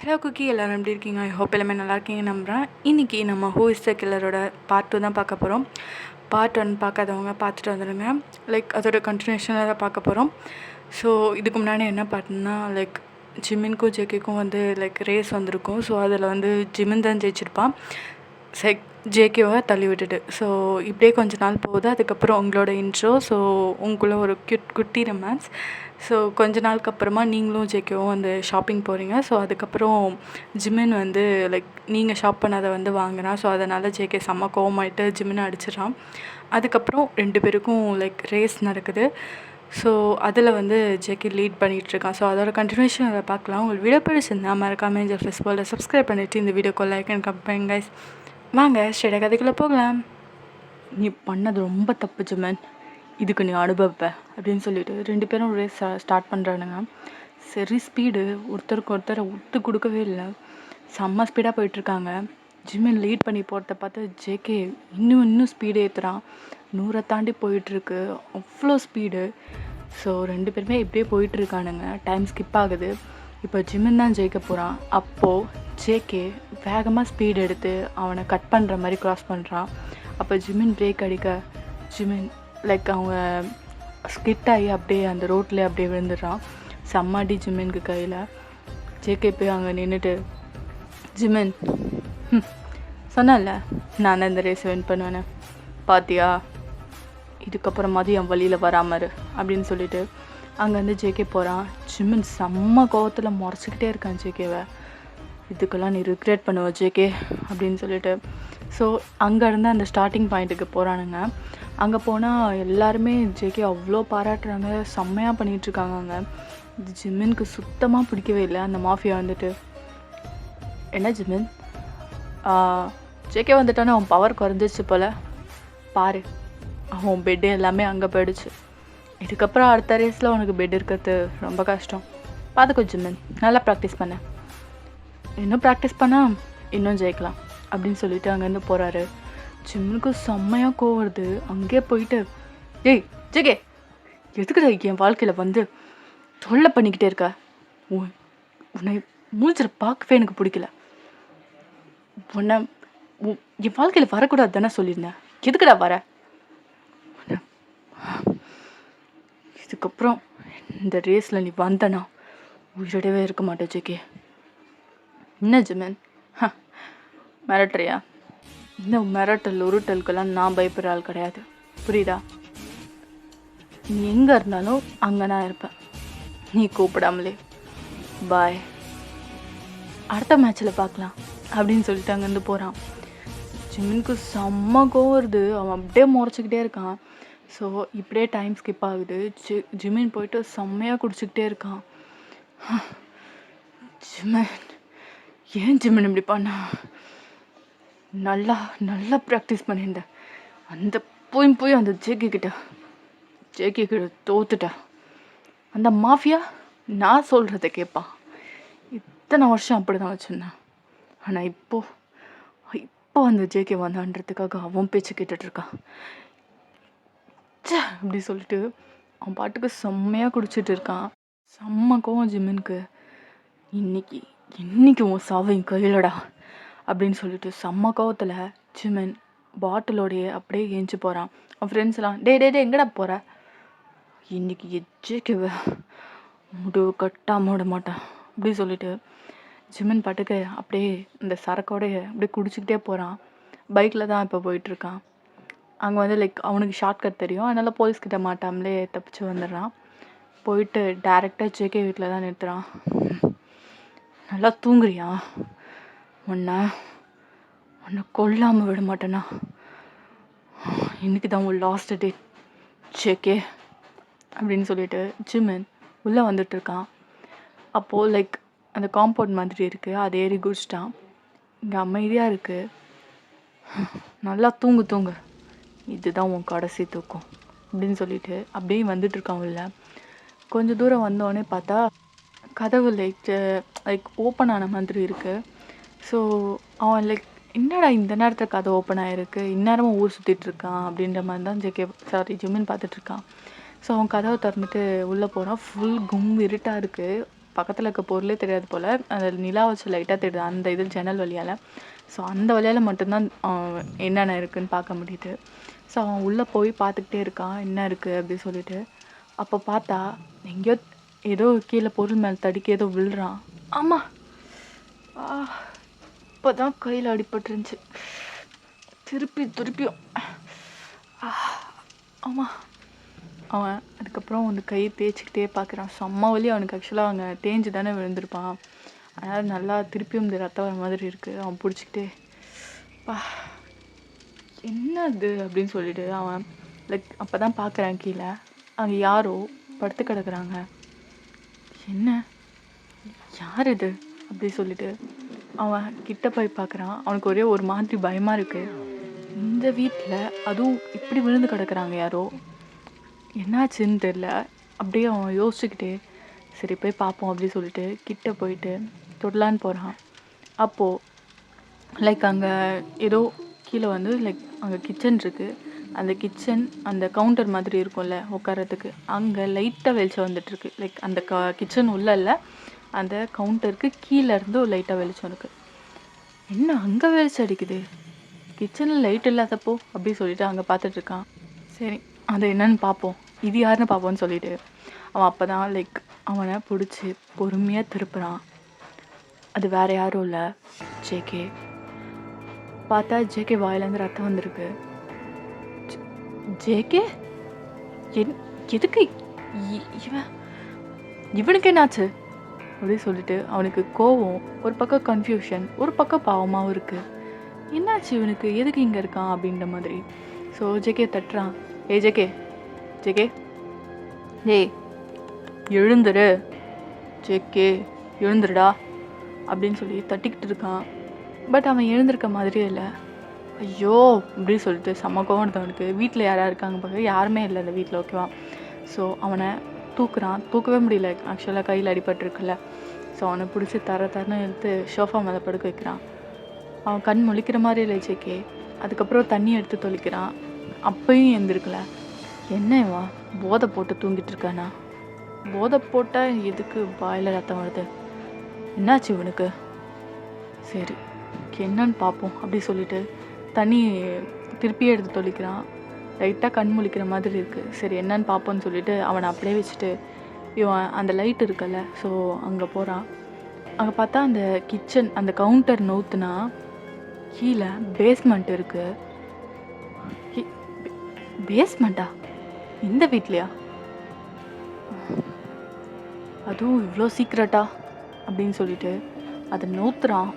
Hello cookie, எல்லோரும் எப்படி இருக்கீங்க? ஐ ஹோப் எல்லாமே நல்லா இருக்கீங்க நம்புகிறேன். இன்றைக்கி நம்ம ஹூ இஸ் த கில்லரோட பார்ட் 2 தான் பார்க்க போகிறோம். பார்ட் 1 பார்க்காதவங்க பார்த்துட்டு வந்துடுங்க. அதோட கண்டினியூஷனாக தான் பார்க்க போகிறோம். ஸோ இதுக்கு முன்னாடி என்ன பார்த்தோம்னா ஜிமின்க்கும் ஜேகேக்கும் ரேஸ் வந்திருக்கும். ஸோ அதில் ஜிமின் தான் ஜெயிச்சிருப்பான், ஜேகேவை தள்ளி விட்டுட்டு. ஸோ இப்படியே கொஞ்ச நாள் போகுது. அதுக்கப்புறம் உங்களோட இன்ட்ரோ. ஸோ உங்களுக்குள்ள ஒரு குட்டி ரொமான்ஸ். ஸோ கொஞ்ச நாளுக்கு அப்புறமா நீங்களும் ஜேகேவும் ஷாப்பிங் போகிறீங்க. ஸோ அதுக்கப்புறம் ஜிமின் நீங்கள் ஷாப் பண்ணதை வாங்குறான். ஸோ அதனால் ஜேகே செம்ம கோவமாயிட்டு ஜிமினை அடிச்சிடறான். அதுக்கப்புறம் 2 பேருக்கும் ரேஸ் நடக்குது. ஸோ அதில் ஜேகே லீட் பண்ணிகிட்ருக்கான். ஸோ அதோட கண்டினியூஷன் அதை பார்க்கலாம். உங்களுக்கு வீடியோ பிடிச்சிருந்தா மறக்காமல் ஏஞ்சல் ஃபெஸ்டிவலில் சப்ஸ்கிரைப் பண்ணிவிட்டு இந்த வீடியோக்கு லைக் அண்ட் கமெண்ட் பண்ணுங்க கைஸ். வாங்க ஸ்ட்ரெயிட்டாக கதைக்குள்ளே போகலாம். நீ பண்ணது ரொம்ப தப்பு ஜிமின், இதுக்கு நீ அனுபவப்ப அப்படின்னு சொல்லிட்டு 2 பேரும் ரேஸ் ஸ்டார்ட் பண்ணுறானுங்க. சரி ஸ்பீடு, ஒருத்தருக்கு ஒருத்தரை விட்டு கொடுக்கவே இல்லை. செம்ம ஸ்பீடாக போயிட்டுருக்காங்க. ஜிமின் லீட் பண்ணி போகிறத பார்த்து ஜேகே இன்னும் ஸ்பீடு ஏற்றுறான். 100 தாண்டி போயிட்டுருக்கு, அவ்வளோ ஸ்பீடு. ஸோ 2 பேருமே இப்படியே போயிட்டுருக்கானுங்க. டைம் ஸ்கிப் ஆகுது. இப்போ ஜிமின் தான் ஜெயிக்க போகிறான். அப்போது ஜேகே வேகமாக ஸ்பீடு எடுத்து அவனை கட் பண்ணுற மாதிரி க்ராஸ் பண்ணுறான். அப்போ ஜிமின் பிரேக் அடிக்க ஜிமின் அவங்க ஸ்கிட் ஆகி அப்படியே அந்த ரோட்டில் அப்படியே விழுந்துடுறான். செம்மாடி ஜிமின்க்கு கையில். ஜேகே போய் அங்கே நின்றுட்டு, ஜிமின் சொன்னல நான் இந்த ரேஸை வின் பண்ணுவேன்னு, பாத்தியா, இதுக்கப்புறமாவது என் வழியில் வராமரு அப்படின்னு சொல்லிட்டு அங்கேருந்து ஜேகே போகிறான். ஜிமின் செம்ம கோவத்தில் முறைச்சிக்கிட்டே இருக்கான் ஜேகேவை. இதுக்கெல்லாம் நீ ரிக்ரெட் பண்ணுவ ஜேகே அப்படின்னு சொல்லிட்டு. ஸோ அங்கேருந்து அந்த ஸ்டார்டிங் பாயிண்ட்டுக்கு போகிறானுங்க. அங்கே போனால் எல்லாருமே ஜேகே அவ்வளோ பாராட்டுறாங்க, செம்மையாக பண்ணிகிட்ருக்காங்க. அங்கே இது ஜிமின்க்கு சுத்தமாக பிடிக்கவே இல்லை. அந்த மாஃபியா என்ன ஜிமின், ஜேகே வந்துட்டானே அவன் பவர் குறைஞ்சிச்சு போல், பாரு அவன் பெட்டு எல்லாமே அங்கே போயிடுச்சு. இதுக்கப்புறம் அடுத்த ரேஸில் உனக்கு பெட் இருக்கிறது ரொம்ப கஷ்டம். பார்த்துக்கோ ஜிமின், நல்லா ப்ராக்டிஸ் பண்ண, இன்னும் ப்ராக்டிஸ் பண்ணால் இன்னும் ஜெயிக்கலாம் அப்படின்னு சொல்லிட்டு அங்கேருந்து போகிறாரு. ஜிமினுக்கு செம்மையாக கோவம் வருது. அங்கேயே போயிட்டு, ஏய் ஜேகே, எதுக்குடா என் வாழ்க்கையில் தொல்லை பண்ணிக்கிட்டே இருக்க? உன்னை மூஞ்சிர பார்க்கவே எனக்கு பிடிக்கல. உன்னை என் வாழ்க்கையில் வரக்கூடாது தானே சொல்லியிருந்தேன், எதுக்குடா வர? இதுக்கப்புறம் இந்த ரேஸில் நீ வந்தனா உயிரோடவே இருக்க மாட்டேன் ஜேகே. என்ன ஜிமின், மிரட்டுறியா? இந்த மிரட்டல் உருட்டலுக்கெல்லாம் நான் பயப்படுற ஆள் கிடையாது, புரியுதா? நீ எங்கே இருந்தாலும் அங்கே நான் இருப்பேன், நீ கூப்பிடாமலே. பாய், அடுத்த மேட்ச்சில் பார்க்கலாம் அப்படின்னு சொல்லிட்டு அங்கேருந்து போகிறான். ஜிமினுக்கு செம்ம கோவம் வருது. அவன் அப்படியே முறைச்சிக்கிட்டே இருக்கான். ஸோ இப்படியே டைம் ஸ்கிப் ஆகுது. ஜிமின் போயிட்டு செம்மையாக குடிச்சிக்கிட்டே இருக்கான். ஜிமின், ஏன் ஜிமின் இப்படி பண்ணா? நல்லா ப்ராக்டிஸ் பண்ணியிருந்தேன். அந்த போய் அந்த ஜேகே கிட்ட தோத்துட்டேன். அந்த மாஃபியா நான் சொல்கிறத கேட்பான். இத்தனை வருஷம் அப்படி தான் வச்சுருந்தேன். ஆனால் இப்போ அந்த ஜேகே வந்தான்றதுக்காக அவன் பேச்சு கேட்டுட்ருக்கான். அப்படி சொல்லிட்டு அவன் பாட்டுக்கு செம்மையாக குடிச்சிட்டு இருக்கான். செம்ம கோவம் ஜிமினுக்கு. இன்னைக்கு உன் சாவை என் கையிலடா அப்படின்னு சொல்லிட்டு செம்ம கோவத்தில் ஜிமின் பாட்டிலோடைய அப்படியே ஏஞ்சி போகிறான். அவன் ஃப்ரெண்ட்ஸ் எல்லாம், டே எங்கடா போகிற? இன்னைக்கு எஜ்ஜேக்குவ முடிவு கட்டாம விட மாட்டான் அப்படி சொல்லிட்டு ஜிமின் பாட்டுக்கு அப்படியே இந்த சரக்கோடைய அப்படியே குடிச்சிக்கிட்டே போகிறான். பைக்கில் தான் இப்போ போயிட்டுருக்கான். அங்கே அவனுக்கு ஷார்ட்கட் தெரியும், அதனால் போலீஸ்கிட்ட மாட்டாமலே தப்பிச்சு வந்துடுறான். போயிட்டு டேரெக்டாக ஜேகே வீட்டில் தான் நிறுத்துறான். நல்லா தூங்குறியா? உன்னை கொல்லாமல் விட மாட்டேனா? இன்னைக்கு தான் உன் லாஸ்ட் டேட் ஜேகே அப்படின்னு சொல்லிட்டு ஜிமின் உள்ளே வந்துட்டுருக்கான். அப்போது அந்த காம்பவுண்ட் மாதிரி இருக்குது, அதை ஏறி குடிச்சிட்டான். இங்கே அமைதியாக இருக்குது. நல்லா தூங்கு, இதுதான் உன் கடைசி தூக்கம் அப்படின்னு சொல்லிட்டு அப்படியே வந்துட்டுருக்கான் உள்ள. கொஞ்சம் தூரம் வந்தோடனே பார்த்தா கதவு ஓப்பன் ஆன மாதிரி இருக்குது. ஸோ அவன் என்னடா இந்த நேரத்தில் கதை ஓப்பன் ஆகிருக்கு, இந்நேரமும் ஊர் சுற்றிட்டுருக்கான் அப்படின்ற மாதிரி தான் ஜிமின் பார்த்துட்ருக்கான். ஸோ அவன் கதவை திறந்துட்டு உள்ளே போகிறான். ஃபுல் இருட்டாக இருக்குது. பக்கத்தில் இருக்க பொருளே தெரியாது போல். அந்த நிலா வச்சு லைட்டாக தெரியுது அந்த இது ஜன்னல் வழியால். ஸோ அந்த வழியால் மட்டும்தான் என்னென்ன இருக்குதுன்னு பார்க்க முடியுது. ஸோ அவன் உள்ளே போய் பார்த்துக்கிட்டே இருக்கான் என்ன இருக்குது அப்படின்னு சொல்லிட்டு. அப்போ பார்த்தா எங்கேயோ ஏதோ கீழே பொருள் மேலே தடிக்க ஏதோ விழுறான். ஆமாம், இப்போ தான் கையில் அடிபட்டுருந்துச்சு. திருப்பியும் ஆமாம். அவன் அதுக்கப்புறம் வந்து கையை தேய்ச்சிக்கிட்டே பார்க்குறான். செம்ம வலி அவனுக்கு. ஆக்சுவலாக அவங்க தேஞ்சு தானே விழுந்திருப்பான். அதனால் நல்லா திருப்பியும் இந்த ரத்தம் வர மாதிரி இருக்குது. அவன் பிடிச்சிக்கிட்டே என்ன அது அப்படின்னு சொல்லிட்டு அவன் லைக் அப்போ தான் பார்க்குறான் கீழே அங்கே யாரோ படுத்து கிடக்குறாங்க. என்ன, யார் இது அப்படி சொல்லிட்டு அவன் கிட்ட போய் பார்க்குறான். அவனுக்கு ஒரே ஒரு மாதிரி பயமாக இருக்குது. இந்த வீட்டில் அதுவும் இப்படி விழுந்து கிடக்குறாங்க யாரோ, என்னாச்சுன்னு தெரில. அப்படியே அவன் யோசிச்சுக்கிட்டே சரி போய் பார்ப்போம் அப்படின்னு சொல்லிட்டு கிட்ட போயிட்டு தொடலான்னு போகிறான். அப்போது லைக் அங்கே ஏதோ கீழே வந்து லைக் அங்கே கிச்சன் இருக்குது. அந்த கிச்சன் அந்த கவுண்டர் மாதிரி இருக்கும்ல உட்காரத்துக்கு, அங்கே லைட்டாக வெளிச்சம் வந்துட்டுருக்கு. லைக் அந்த கிச்சன் உள்ள இல்லை, அந்த கவுண்டருக்கு கீழே இருந்து லைட்டாக வெளிச்சம் இருக்குது. என்ன அங்கே வெளிச்சம் அடிக்குது, கிச்சனில் லைட் இல்லாதப்போ அப்படி சொல்லிட்டு அங்கே பார்த்துட்ருக்கான். சரி அது என்னன்னு பார்ப்போம், இது யாருன்னு பார்ப்போன்னு சொல்லிட்டு அவன் அப்போ தான் லைக் அவனை பிடிச்சி பொறுமையாக திருப்புறான். அது வேறு யாரும் இல்லை, ஜேகே. பார்த்தா ஜேகே வாயிலேருந்து ரத்தம் வந்திருக்கு. ஜேகே எதுக்கு இவனுக்கு என்னாச்சு அப்படின்னு சொல்லிட்டு அவனுக்கு கோவம், ஒரு பக்கம் கன்ஃபியூஷன், ஒரு பக்கம் பாவமாகவும் இருக்குது. என்னாச்சு இவனுக்கு, எதுக்கு இங்கே இருக்கான் அப்படின்ற மாதிரி. So JK தட்டுறான். ஜேகே ஏய் எழுந்துரு, ஜேகே எழுந்துருடா அப்படின்னு சொல்லி தட்டிக்கிட்டு இருக்கான். பட் அவன் எழுந்திருக்க மாதிரியே இல்லை. ஐயோ அப்படின்னு சொல்லிட்டு செம்ம கோவம் அவனுக்கு. வீட்டில் யாராக இருக்காங்க பார்க்க, யாருமே இல்லை அந்த வீட்டில், ஓகேவா. ஸோ அவனை தூக்கவே முடியல. ஆக்சுவலாக கையில் அடிபட்டுருக்குல்ல. ஸோ அவனை பிடிச்சி தரன்னு எடுத்து ஷோஃபா மேலே படுக்க வைக்கிறான். அவன் கண் முழிக்கிற மாதிரி இல்லை ஜேகே. அதுக்கப்புறம் தண்ணி எடுத்து தொளிக்கிறான். அப்பையும் எழுந்திருக்கல. என்னவா போதை போட்டு தூங்கிட்டு இருக்கானா? போதை போட்டால் எதுக்கு வாயில் ரத்தம் வருது, என்னாச்சு இவனுக்கு? சரி என்னன்னு பார்ப்போம் அப்படி சொல்லிட்டு தண்ணி திருப்பியே எடுத்து தொளிக்கிறான். லைட்டாக கண் முழிக்கிற மாதிரி இருக்குது. சரி என்னன்னு பார்ப்போன்னு சொல்லிட்டு அவனை அப்படியே வச்சுட்டு இவன் அந்த லைட் இருக்குல்ல, ஸோ அங்கே போகிறான். அங்கே பார்த்தா அந்த கிச்சன் அந்த கவுண்டர் நோத்துனா கீழே பேஸ்மெண்ட் இருக்குது. பேஸ்மெண்ட்டா இந்த வீட்லையா? அதுவும் இவ்வளோ சீக்கிரட்டா அப்படின்னு சொல்லிட்டு அதை நோத்துறான்.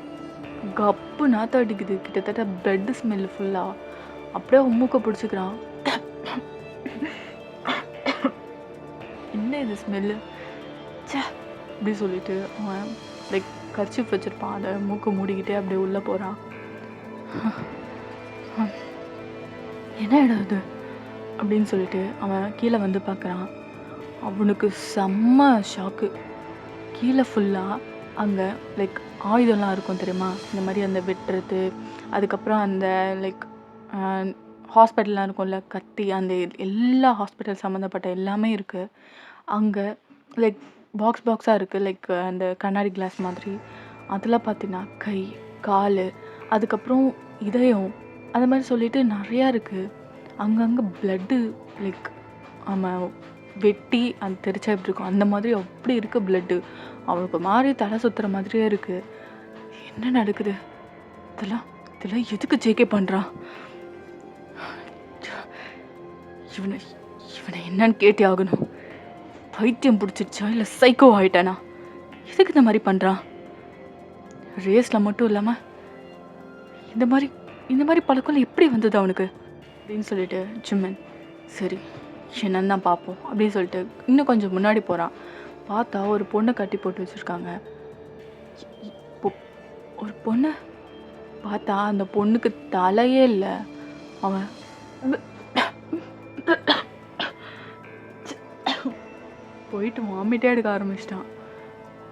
கப்பு நாற்றம் அடிக்குது, கிட்டத்தட்ட பிரெட் ஸ்மெல் ஃபுல்லாக. அப்படியே மூக்க பிடிச்சிக்கிறான். என்ன இது ஸ்மெல்லு சே அப்படி சொல்லிட்டு அவன் லைக் கர்ச்சீஃப் வச்சுருப்பான், அதை மூக்க மூடிக்கிட்டே அப்படியே உள்ளே போகிறான். என்ன இடம் இது அப்படின்னு சொல்லிட்டு அவன் கீழே வந்து பார்க்குறான். அவனுக்கு செம்ம ஷாக்கு. கீழே ஃபுல்லாக அங்கே லைக் ஆயுதம்லாம் இருக்கும் தெரியுமா, இந்த மாதிரி அந்த வெட்டுறது, அதுக்கப்புறம் அந்த லைக் ஹாஸ்பிட்டல்லாம் இருக்கும்ல, கத்தி, அந்த எல்லா ஹாஸ்பிட்டல் சம்மந்தப்பட்ட எல்லாமே இருக்குது அங்கே. லைக் பாக்ஸாக இருக்குது, லைக் அந்த கண்ணாடி கிளாஸ் மாதிரி. அதில் பார்த்தீங்கன்னா கை, கால், அதுக்கப்புறம் இதயம், அது மாதிரி சொல்லிட்டு நிறையா இருக்குது. அங்கங்கே ப்ளட்டு, லைக் ஆமாம் வெட்டி அது தெரிச்சா எப்படி இருக்கும் அந்த மாதிரி அப்படி இருக்குது ப்ளட்டு. அவனுக்கு மாதிரி தலை சுற்றுற மாதிரியே இருக்குது. என்ன நடக்குது இதெல்லாம் எதுக்கு ஜேகே பண்ணுறான்? இவனை என்னன்னு கேட்டே ஆகணும். பைத்தியம் பிடிச்சிருச்சா இல்லை சைக்கோ ஆகிட்டானா? எதுக்கு இந்த மாதிரி பண்ணுறான்? ரேஸில் மட்டும் இல்லாமல் இந்த மாதிரி பழக்கம் எப்படி வந்தது அவனுக்கு அப்படின்னு சொல்லிட்டு ஜிம்மன் சரி என்னன்னு தான் பார்ப்போம் அப்படின்னு சொல்லிட்டு இன்னும் கொஞ்சம் முன்னாடி போகிறான். பார்த்தா ஒரு பொண்ணை கட்டி போட்டு வச்சுருக்காங்க. ஒரு பொண்ணை பார்த்தா அந்த பொண்ணுக்கு தலையே இல்லை. அவன் போயிட்டு வாமிட்டே எடுக்க ஆரம்பிச்சிட்டான்.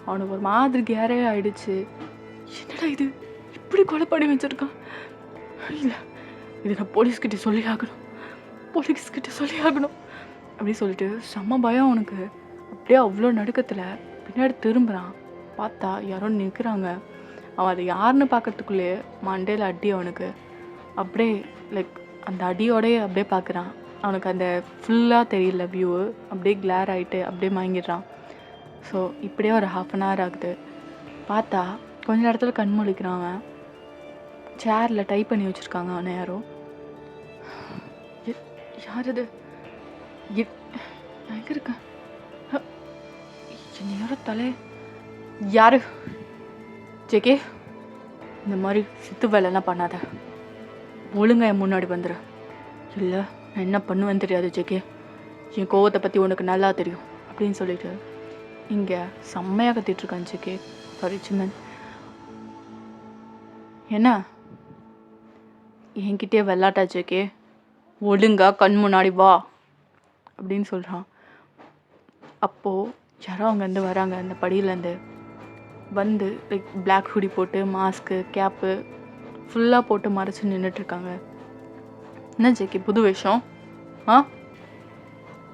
அவனுக்கு ஒரு மாதிரி கேரே ஆயிடுச்சு. என்னடா இது இப்படி கொலை பண்ணி வச்சுருக்கான்? இல்லை இது நான் போலீஸ்கிட்ட சொல்லி ஆகணும் அப்படி சொல்லிட்டு செம்ம பயம் அவனுக்கு. அப்படியே அவ்வளோ நடுக்கத்தில் பின்னாடி திரும்புகிறான். பார்த்தா யாரோ நிற்கிறாங்க. அவன் அதை யாருன்னு பார்க்கறதுக்குள்ளேயே மண்டையில் அடி அவனுக்கு. அப்படியே லைக் அந்த அடியோடயே அப்படியே பார்க்குறான். அவனுக்கு அந்த ஃபுல்லாக தெரியல வியூ. அப்படியே கிளார் ஆகிட்டு அப்படியே மயங்கிடுறான். ஸோ இப்படியே ஒரு 1/2 hour ஆகுது. பார்த்தா கொஞ்ச நேரத்தில் கண் முழிக்கிறான். அவன் சேரில் டைப் பண்ணி வச்சுருக்காங்க அவனை யாரோ. யார் இது? எங்கே இருக்கேன்? என்ன யாரோ தலை யாரு? ஜேகே, இந்த மாதிரி சித்து வேலைலாம் பண்ணாத, ஒழுங்கா என் முன்னாடி வந்துடு. இல்லை நான் என்ன பண்ணுவேன்னு தெரியாது ஜேகே, என் கோவத்தை பற்றி உனக்கு நல்லா தெரியும் அப்படின்னு சொல்லிட்டு இங்கே செம்மையாக கத்திட்டுருக்கான் ஜேகே. சாரி சிம்மன். என்ன என்கிட்டே வெள்ளாட்டா ஜேகே, ஒழுங்கா கண் முன்னாடி வா அப்படின்னு சொல்கிறான். அப்போது யாரோ அங்கேருந்து வராங்க. அந்த படியிலேருந்து வந்து லைக் பிளாக் ஹூடி போட்டு மாஸ்க்கு கேப்பு ஃபுல்லாக போட்டு மறைச்சி நின்றுட்டுருக்காங்க. என்ன ஜேகே புது வேஷம்?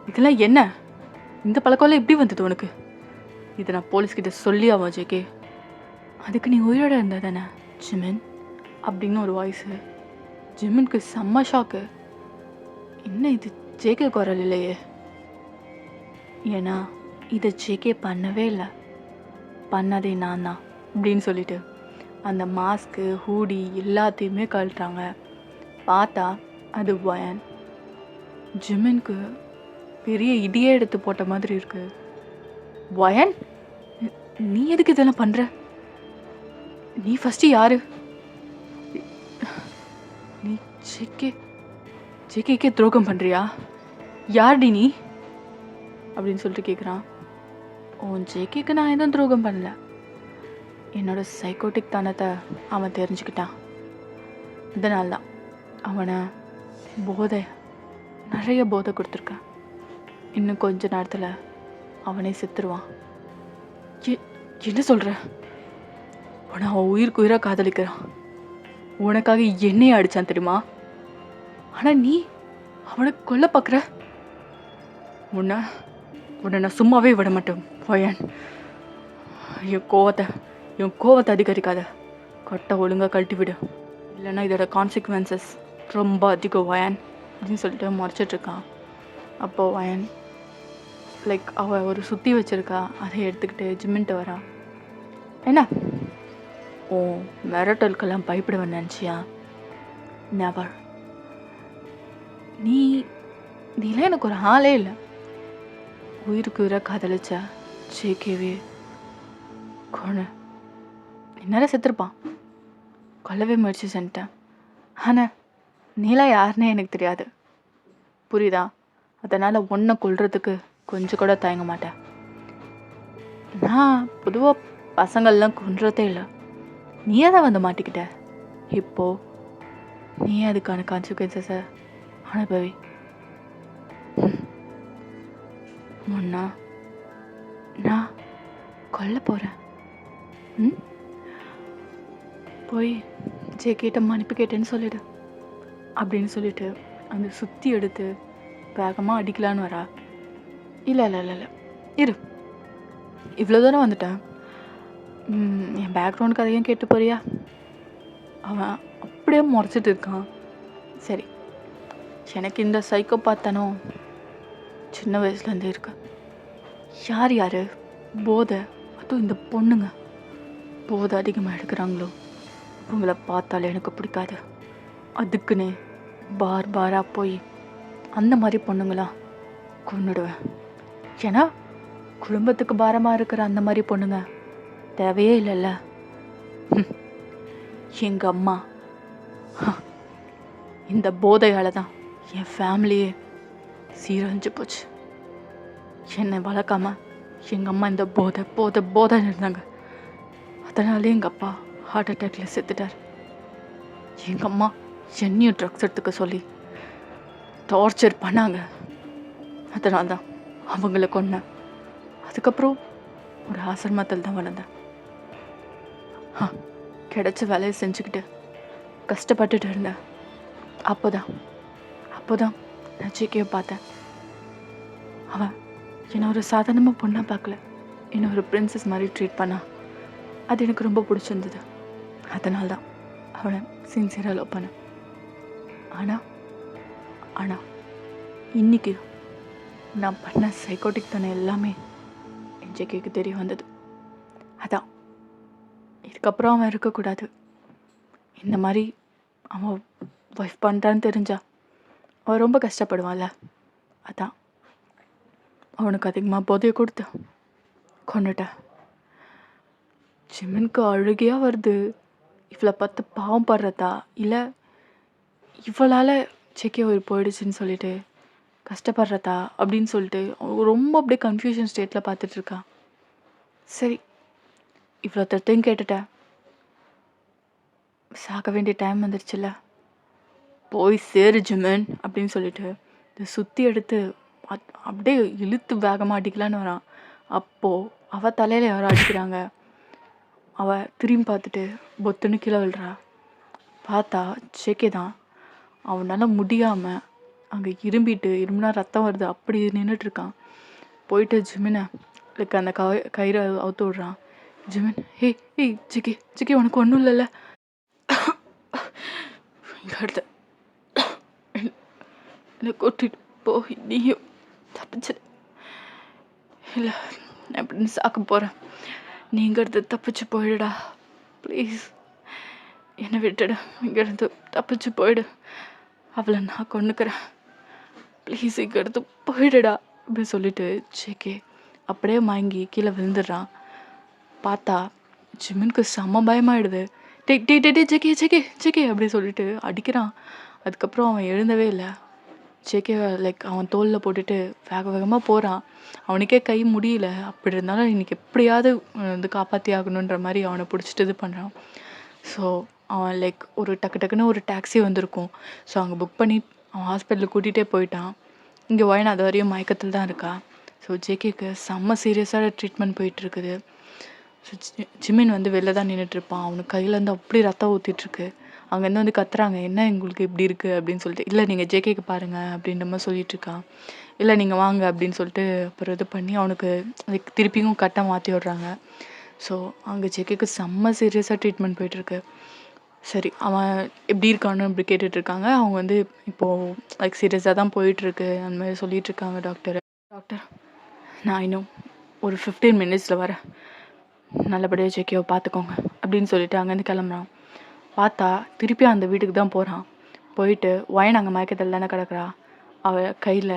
இதெல்லாம் என்ன? இந்த பழக்கம்லாம் எப்படி வந்தது உனக்கு? இதை நான் போலீஸ்கிட்ட சொல்லி ஆகும் ஜேகே. அதுக்கு நீ உயிரோட இருந்தா தானே ஜிமின் அப்படின்னு ஒரு வாய்ஸு. ஜிமினுக்கு செம்ம ஷாக்கு. என்ன இது ஜேகே குரல் இல்லையே? ஏன்னா இதை ஜேகே பண்ணவே இல்லை, பண்ணதே நான் தான் அப்படின்னு சொல்லிட்டு அந்த மாஸ்க்கு ஹூடி எல்லாத்தையுமே கழட்டுறாங்க. பார்த்தா அது வயன். ஜிமினுக்கு பெரிய இடியே எடுத்து போட்ட மாதிரி இருக்கு. வயன், நீ எதுக்கு இதெல்லாம் பண்ணுற? நீ ஃபஸ்ட்டு யாரு? நீ ஜேகேக்கே துரோகம் பண்ணுறியா? யார்டி நீ அப்படின்னு சொல்லிட்டு கேட்குறான். உன் ஜேகேக்கு நான் எதுவும் துரோகம் பண்ணல. என்னோட சைக்கோட்டிக் தனத்தை அவன் தெரிஞ்சுக்கிட்டான். இதனால தான் அவனை நிறைய போதை கொடுத்துருக்கேன். இன்னும் கொஞ்ச நேரத்தில் அவனே செத்துருவான். என்ன சொல்கிற? உன்னை அவன் உயிருக்கு உயிராக காதலிக்கிறான். உனக்காக என்னையே அடித்தான் தெரியுமா? ஆனால் நீ அவனை கொல்ல பார்க்குற. உன்னை நான் சும்மாவே விட மாட்டேன் வயன். என் கோவத்தை அதிகரிக்காத. கட்டை ஒழுங்காக கழட்டி விடு, இல்லைன்னா இதோட கான்சிக்வன்சஸ் ரொம்ப அதிகம் வயன் அப்படின்னு சொல்லிட்டு மறைச்சிட்ருக்கான். அப்போது வயன் லைக் அவள் ஒரு சுற்றி வச்சுருக்கா, அதை எடுத்துக்கிட்டு ஜிம்மின்ட்டு வரா. என்ன ஓ மிரட்டலுக்கெல்லாம் பயப்படுவேன் நினச்சியா? நெவர். நீலாம் எனக்கு ஒரு ஆளே இல்லை. உயிருக்கு உயிராக காதலிச்ச ஜேகேவே கொலை இந்நேரம் செத்துருப்பான். கொல்லவே முயற்சி செஞ்சிட்டேன். ஆனால் நீலாம் யாருன்னே எனக்கு தெரியாது, புரியுதா? அதனால் ஒன்றை கொல்றதுக்கு கொஞ்சம் கூட தயங்க மாட்டேன். நான் பொதுவாக பசங்கள்லாம் கொன்றதே இல்லை. நீயே தான் வந்து மாட்டிக்கிட்ட. இப்போது நீ அதுக்கான கான்சிக்வன்சஸை அனுபவி. முன்னா நான் கொல்ல போகிறேன். போய் ஜேகேட்ட மன்னிப்பு கேட்டேன்னு சொல்லிடு அப்படின்னு சொல்லிட்டு அந்த சுற்றி எடுத்து வேகமாக அடிக்கலான்னு வரா. இல்லை இல்லை இல்லை இல்லை இரு, இவ்வளோ தூரம் வந்துட்டேன். என் பேக்ரவுண்ட் கதையும் கேட்டு போறியா? அவன் அப்படியே முறைச்சிட்டு இருக்கான். சரி, எனக்கு இந்த சைக்கோ பார்த்தானோ சின்ன வயசுலேருந்தே இருக்கு. யார் போதை, அதுவும் இந்த பொண்ணுங்க போதை அதிகமாக எடுக்கிறாங்களோ அவங்கள பார்த்தாலே எனக்கு பிடிக்காது. அதுக்குன்னு பாராக போய் அந்த மாதிரி பொண்ணுங்களாம் கொன்னுடுவேன். ஏன்னா குடும்பத்துக்கு பாரமாக இருக்கிற அந்த மாதிரி பொண்ணுங்க தேவையே இல்லைல்ல. எங்கள் அம்மா இந்த போதையால் தான் என் ஃபேமிலியே சீரழிஞ்சு போச்சு. என்னை வளர்க்காம எங்கள் அம்மா இந்த போதைன்னு இருந்தாங்க. அதனாலே எங்கள் அப்பா ஹார்ட் அட்டாக்ல செத்துட்டார். எங்கள் அம்மா என்னையும் ட்ரக்ஸ் எடுத்துக்க சொல்லி டார்ச்சர் பண்ணாங்க. அதனால தான் அவங்கள கொன்னேன். அதுக்கப்புறம் ஒரு ஆசிரமத்தில் தான் வளர்ந்தேன். கிடைச்ச வேலையை செஞ்சுக்கிட்டு கஷ்டப்பட்டுட்டு இருந்தேன். அப்போதான் நான் ஜேகேவை பார்த்தேன். அவன் என்னை ஒரு சாதாரணமாக பொண்ணாக பார்க்கல, என்னை ஒரு பிரின்சஸ் மாதிரி ட்ரீட் பண்ணான். அது எனக்கு ரொம்ப பிடிச்சிருந்தது. அதனால தான் அவனை சின்சியராக லவ் பண்ணேன். ஆனால் இன்றைக்கி நான் பண்ண சைக்கோட்டிக் தானே எல்லாமே என் ஜேகேக்கு தெரிய வந்தது. அதான் இதுக்கப்புறம் அவன் இருக்கக்கூடாது. இந்த மாதிரி அவன் ஒய்ஃப் பண்ணுறான்னு தெரிஞ்சா அவன் ரொம்ப கஷ்டப்படுவான்ல. அதான் அவனுக்கு அதிகமாக போதையை கொடுத்து கொண்டுட்டேன். ஜிமினுக்கு அழுகையாக வருது. இவளை பார்த்து பாவம் படுறதா இல்லை இவளால் ஜேகே உயிர் போயிடுச்சுன்னு சொல்லிட்டு கஷ்டப்படுறதா அப்படின்னு சொல்லிட்டு ரொம்ப அப்படியே கன்ஃபியூஷன் ஸ்டேட்டில் பார்த்துட்ருக்கான். சரி, இவ்வளோ தத்தையும் கேட்டுட்டேன். சாக வேண்டிய டைம் வந்துருச்சுல்ல, போய் சேரு ஜிமன் அப்படின்னு சொல்லிட்டு இதை சுற்றி எடுத்து அப்படியே இழுத்து வேகமாக அடிக்கலான்னு வரான். அப்போது அவள் தலையில் யாரோ அடிக்கிறாங்க. அவள் திரும்பி பார்த்துட்டு பொத்துன்னு கீழே விழுறா. பார்த்தா ஜேகே தான். அவனால் முடியாமல் அங்கே இரும்புனா ரத்தம் வருது, அப்படி நின்றுட்டுருக்கான். போயிட்டு ஜிமினை லைக் அந்த கயிறை அவுத்து விட்றான். ஜிமின், ஏய் ஜிகே உனக்கு ஒன்றும் இல்லைல்ல? அடுத்த இல்லை கொட்டிட்டு போய் நீயும் தப்பிச்சிடு. இல்லை நான் எப்படின்னு சாக்க போகிறேன். நீங்கிறது தப்பிச்சு போயிடுடா ப்ளீஸ், என்னை விட்டுடு. இங்கேருந்து தப்பிச்சு போயிடு. அவளை நான் கொண்டுக்கிறேன் ப்ளீஸ், இங்கேருந்து போயிடுடா அப்படின்னு சொல்லிட்டு ஜேகே அப்படியே மயங்கி கீழே விழுந்துடுறான். பார்த்தா ஜிமினுக்கு செம்ம பயமாயிடுது. டே ஜேகே அப்படி சொல்லிட்டு அடிக்கிறான். அதுக்கப்புறம் அவன் எழுந்தவே இல்லை. ஜேகே லைக் அவன் தோளில் போட்டுட்டு வேகமாக போகிறான். அவனுக்கே கை முடியல. அப்படி இருந்தாலும் இன்றைக்கி எப்படியாவது காப்பாற்றி ஆகணுன்ற மாதிரி அவனை பிடிச்சிட்டு இது பண்ணுறான். ஸோ அவன் லைக் ஒரு டக்குன்னு ஒரு டாக்ஸி வந்திருக்கும். ஸோ அங்கே புக் பண்ணி அவன் ஹாஸ்பிட்டலுக்கு கூட்டிகிட்டே போயிட்டான். இங்கே அது வரையும் மயக்கத்தில் தான் இருக்கா. ஸோ ஜேகேக்கு செம்ம சீரியஸான ட்ரீட்மெண்ட் போயிட்டுருக்குது. ஸோ ஜிமின் வெளில தான் நின்றுட்டுருப்பான். அவனுக்கு கையிலேருந்து அப்படி ரத்தம் ஊற்றிட்டுருக்கு. அங்கேருந்து கத்துறாங்க, என்ன எங்களுக்கு இப்படி இருக்குது அப்படின்னு சொல்லிட்டு. இல்லை நீங்கள் ஜேகேக்கு பாருங்கள் அப்படின்ற மாதிரி சொல்லிகிட்ருக்கான். இல்லை நீங்கள் வாங்க அப்படின்னு சொல்லிட்டு அப்புறம் இது பண்ணி அவனுக்கு லைக் திருப்பியும் கட்டை மாற்றி விடுறாங்க. ஸோ அங்கே ஜேகேக்கு செம்ம சீரியஸாக ட்ரீட்மெண்ட் போயிட்டுருக்கு. சரி, அவன் எப்படி இருக்கான்னு அப்படி கேட்டுட்ருக்காங்க. அவங்க இப்போது லைக் சீரியஸாக தான் போயிட்டுருக்கு அந்த மாதிரி சொல்லிகிட்ருக்காங்க டாக்டர். நான் இன்னும் ஒரு 15 மினிட்ஸில் வரேன், நல்லபடியாக ஜேகேவை பார்த்துக்கோங்க அப்படின்னு சொல்லிட்டு அங்கேருந்து கிளம்புறான். பார்த்தா திருப்பி அந்த வீட்டுக்கு தான் போகிறான். போயிட்டு ஒயன் அங்கே மயக்கத்தில் தானே கிடக்குறா. அவள் கையில்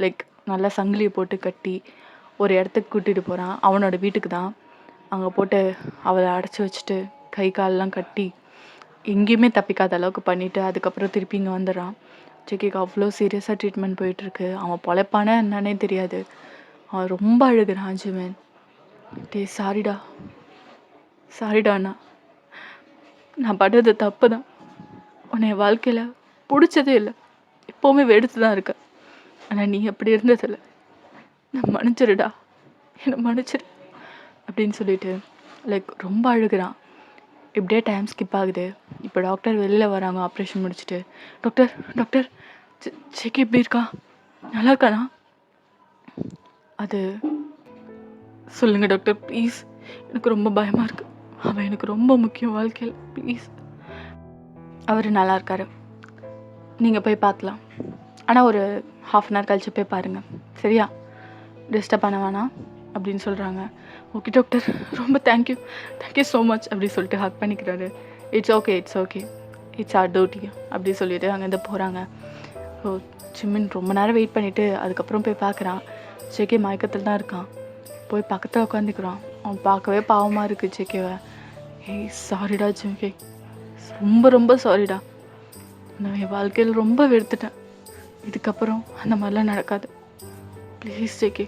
லைக் நல்லா சங்கிலியை போட்டு கட்டி ஒரு இடத்துக்கு கூட்டிகிட்டு போகிறான். அவனோட வீட்டுக்கு தான். அங்கே போட்டு அவளை அடைச்சி வச்சுட்டு கை காலெலாம் கட்டி எங்கேயுமே தப்பிக்காத அளவுக்கு பண்ணிவிட்டு அதுக்கப்புறம் திருப்பி இங்கே வந்துடுறான். ஜேகேக்கு அவ்வளோ சீரியஸாக ட்ரீட்மெண்ட் போயிட்டுருக்கு. அவன் பொழைப்பானே என்னன்னே தெரியாது. அவன் ரொம்ப அழுகிறான். ஜிமன், டே சாரிடா அண்ணா, நான் படுறது தப்பு தான். உன்னை என் வாழ்க்கையில் பிடிச்சதே இல்லை, எப்போவுமே வெடுத்து தான் இருக்க. ஆனால் நீ அப்படி இருந்ததில்லை. நான் மன்னிச்சிருடா, என்னை மன்னிச்சிரு அப்படின்னு சொல்லிட்டு லைக் ரொம்ப அழுகிறான். இப்படியே டைம் ஸ்கிப் ஆகுது. இப்போ டாக்டர் வெளியில் வராங்க ஆப்ரேஷன் முடிச்சுட்டு. டாக்டர் ஜேகே எப்படி இருக்கா, நல்லா இருக்கானா? அது சொல்லுங்கள் டாக்டர் ப்ளீஸ், எனக்கு ரொம்ப பயமாக இருக்குது. அவன் எனக்கு ரொம்ப முக்கியம் வாழ்க்கையில், ப்ளீஸ். அவர் நல்லா இருக்காரு, நீங்கள் போய் பார்க்கலாம். ஆனால் ஒரு 1/2 அன் ஹவர் கழிச்சு போய் பாருங்கள், சரியா? டிஸ்டர்ப் பண்ண வேணாம் அப்படின்னு சொல்கிறாங்க. ஓகே டாக்டர், ரொம்ப தேங்க்யூ ஸோ மச் அப்படி சொல்லிட்டு ஹக் பண்ணிக்கிறாரு. It's okay it's our duty அப்படி சொல்லிட்டு அங்கேருந்து போகிறாங்க. ஸோ ஜிமின் ரொம்ப நேரம் வெயிட் பண்ணிவிட்டு அதுக்கப்புறம் போய் பார்க்குறான். ஜேகே மயக்கத்தில் தான் இருக்கான். போய் பக்கத்தில் உட்காந்துக்கிறான். அவன் பார்க்கவே பாவமாக இருக்குது ஜேகேவை. ஏய் சாரிடா ஜேகே, ரொம்ப சாரிடா, நான் என் வாழ்க்கையில் ரொம்ப வெறுத்துட்டேன். இதுக்கப்புறம் அந்த மாதிரிலாம் நடக்காது. ப்ளீஸ் ஜேகே,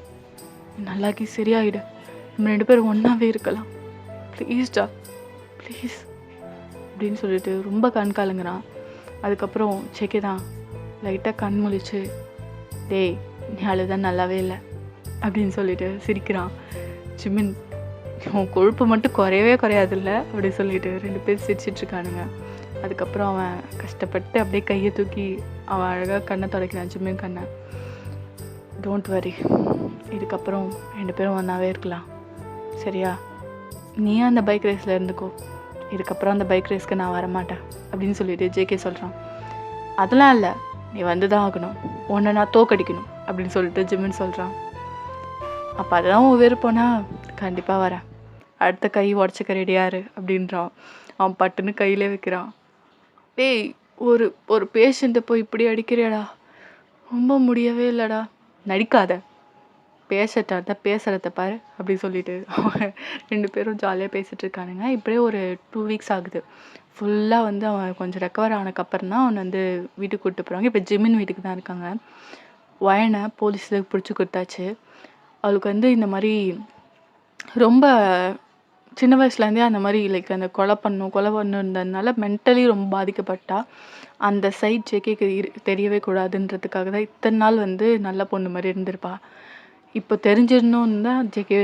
நல்லாக்கி சரியாயிடு. நம்ம 2 பேரும் ஒன்றாவே இருக்கலாம், ப்ளீஸ்டா ப்ளீஸ் அப்படின்னு சொல்லிட்டு ரொம்ப கண் கலங்குறான். அதுக்கப்புறம் ஜேகே தான் லைட்டாக கண் முழிச்சு, டேய் நீ அழுதான் நல்லாவே இல்லை அப்படின்னு சொல்லிட்டு சிரிக்கிறான். ஜிமின், உன் கொழுப்பு மட்டும் குறையாதில்ல அப்படி சொல்லிட்டு 2 பேர் சிரிச்சிட்ருக்கானுங்க. அதுக்கப்புறம் அவன் கஷ்டப்பட்டு அப்படியே கையை தூக்கி அவன் அழகாக கண்ணை துடைக்கிறான், ஜிமின் கண்ணை. டோன்ட் வரி, இதுக்கப்புறம் 2 பேரும் ஒன்றாவே இருக்கலாம் சரியா? நீ அந்த பைக் ரேஸில் இருந்துக்கோ, இதுக்கப்புறம் அந்த பைக் ரேஸ்க்கு நான் வரமாட்டேன் அப்படின்னு சொல்லிட்டு ஜேகே சொல்கிறான். அதெல்லாம் இல்லை, நீ வந்து தான் ஆகணும், உன்னை நான் தோக்கடிக்கணும் அப்படின்னு சொல்லிட்டு ஜிமின் சொல்கிறான். அப்போ அதுதான் உன் விருப்பம்னா கண்டிப்பாக வரேன், அடுத்த கை உடச்சிக்க ரெடியாரு அப்படின்றான். அவன் பட்டுன்னு கையிலே வைக்கிறான். டேய், ஒரு ஒரு பேஷண்ட்டை போய் இப்படி அடிக்கிறியாடா, ரொம்ப முடியவே இல்லைடா. நடிக்காத, பேசட்டா பேசுகிறத பாரு அப்படி சொல்லிட்டு அவன் 2 பேரும் ஜாலியாக பேசிகிட்டு இருக்கானுங்க. இப்படியே ஒரு 2 வீக்ஸ் ஆகுது. ஃபுல்லாக வந்து அவன் கொஞ்சம் ரெக்கவர் ஆனதுக்கப்புறம் தான் அவனை வந்து வீட்டுக்கு கூப்பிட்டு போகிறாங்க. இப்போ ஜிமின் வீட்டுக்கு தான் இருக்காங்க. வயனை போலீஸில் பிடிச்சி கொடுத்தாச்சு. அவளுக்கு வந்து இந்த மாதிரி ரொம்ப சின்ன வயசுலேருந்தே அந்த மாதிரி லைக் அந்த கொலை பண்ணுன்றதுனால மென்டலி ரொம்ப பாதிக்கப்பட்டா. அந்த சைட் ஜேகேக்கு தெரியவே கூடாதுன்றதுக்காக தான் இத்தனை நாள் வந்து நல்ல பொண்ணு மாதிரி இருந்திருப்பா. இப்போ தெரிஞ்சிடணுன்னு தான் ஜேகே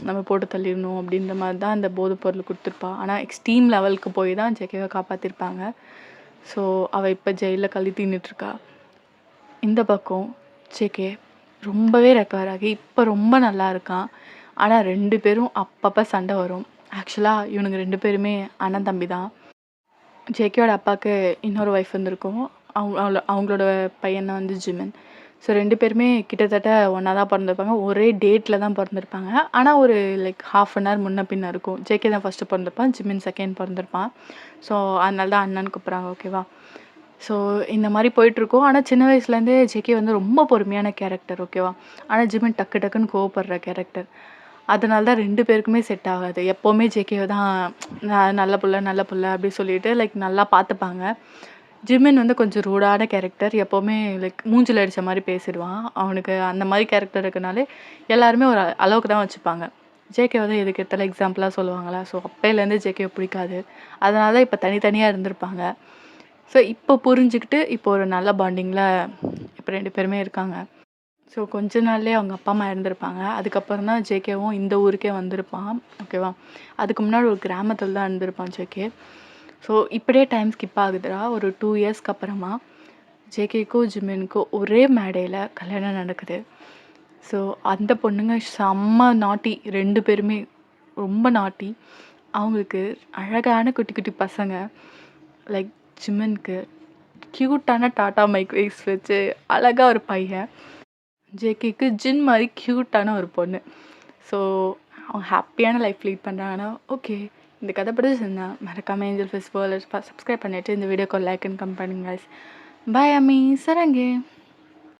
நம்ம போட்டு தள்ளிடணும் அப்படின்ற மாதிரி தான் அந்த போதைப் பொருள் கொடுத்துருப்பா. ஆனால் எக்ஸ்ட்ரீம் லெவலுக்கு போய் தான் ஜேகேவை காப்பாற்றிருப்பாங்க. ஸோ அவள் இப்போ ஜெயிலில் களி தின்னுட்ருக்கா. இந்த பக்கம் ஜேகே ரொம்பவே ரெக்கவர் ஆகி இப்போ ரொம்ப நல்லா இருக்கான். ஆனால் 2 பேரும் அப்பப்போ சண்டை வரும். ஆக்சுவலாக இவனுங்க 2 பேருமே அண்ணன் தம்பி தான். ஜேகேயோட அப்பாவுக்கு இன்னொரு ஒய்ஃப் இருந்திருக்கும். அவங்களோட பையன் தான் வந்து ஜிமின். ஸோ 2 பேருமே கிட்டத்தட்ட ஒன்றா தான் பிறந்திருப்பாங்க. ஒரே டேட்டில் தான் பிறந்திருப்பாங்க. ஆனால் ஒரு லைக் 1/2 hour முன்ன பின்ன இருக்கும். ஜேகே தான் ஃபஸ்ட்டு பிறந்திருப்பான், ஜிமின் செகண்ட் பிறந்திருப்பான். ஸோ அதனால தான் அண்ணன்னு கூப்பிட்றாங்க. ஓகேவா? ஸோ இந்த மாதிரி போயிட்டுருக்கோம். ஆனால் சின்ன வயசுலேருந்தே ஜேகே வந்து ரொம்ப பொறுமையான கேரக்டர். ஓகேவா? ஆனால் ஜிமின் டக்கு டக்குன்னு கோவப்படுற கேரக்டர். அதனால தான் 2 பேருக்குமே செட் ஆகாது. எப்போவுமே ஜேகேவை தான் நல்ல புள்ள அப்படி சொல்லிட்டு லைக் நல்லா பார்த்துப்பாங்க. ஜிமின் வந்து கொஞ்சம் ரூடான கேரக்டர். எப்போவுமே லைக் மூஞ்சில் அடித்த மாதிரி பேசிடுவான். அவனுக்கு அந்த மாதிரி கேரக்டர் இருக்கனாலே எல்லாருமே ஒரு அளவுக்கு தான் வச்சுப்பாங்க. ஜேகேவை தான் எதுக்கு எடுத்தாலும் எக்ஸாம்பிளாக சொல்லுவாங்களா. ஸோ அப்போலேருந்து ஜேகேவை பிடிக்காது. அதனால தான் இப்போ தனித்தனியாக இருந்திருப்பாங்க. ஸோ இப்போ புரிஞ்சுக்கிட்டு இப்போ ஒரு நல்ல பாண்டிங்கில் இப்போ 2 பேருமே இருக்காங்க. ஸோ கொஞ்ச நாள்லேயே அவங்க அப்பா அம்மா இருந்திருப்பாங்க. அதுக்கப்புறம் தான் ஜேகேவும் இந்த ஊருக்கே வந்திருப்பான். ஓகேவா? அதுக்கு முன்னாடி ஒரு கிராமத்தில் தான் இருந்திருப்பான் ஜேகே. ஸோ இப்படியே டைம் ஸ்கிப் ஆகுதுடா. ஒரு 2 இயர்ஸ்க்கு அப்புறமா ஜேகேக்கும் ஜிமினுக்கும் ஒரே மேடையில் கல்யாணம் நடக்குது. ஸோ அந்த பொண்ணுங்க செம்ம நாட்டி, 2 பேருமே ரொம்ப நாட்டி. அவங்களுக்கு அழகான குட்டி குட்டி பசங்க. லைக் ஜிமினுக்கு க்யூட்டான டாட்டா மைக் வைஸ் வச்சு அழகாக ஒரு பையன். ஜேகேக்கு ஜின் மாதிரி க்யூட்டான ஒரு பொண்ணு. ஸோ அவங்க ஹாப்பியான லைஃப் லீட் பண்ணுறாங்கன்னா ஓகே. இந்த கதை பிடிச்சிருந்தா மறக்காமல் ஏஞ்சல் ஃபெஸ்டிவல் சப்ஸ்கிரைப் பண்ணிவிட்டு இந்த வீடியோக்கு லைக் அண்ட் கமெண்ட் பண்ணுங்க. பாய் அம்மி, சரங்கே.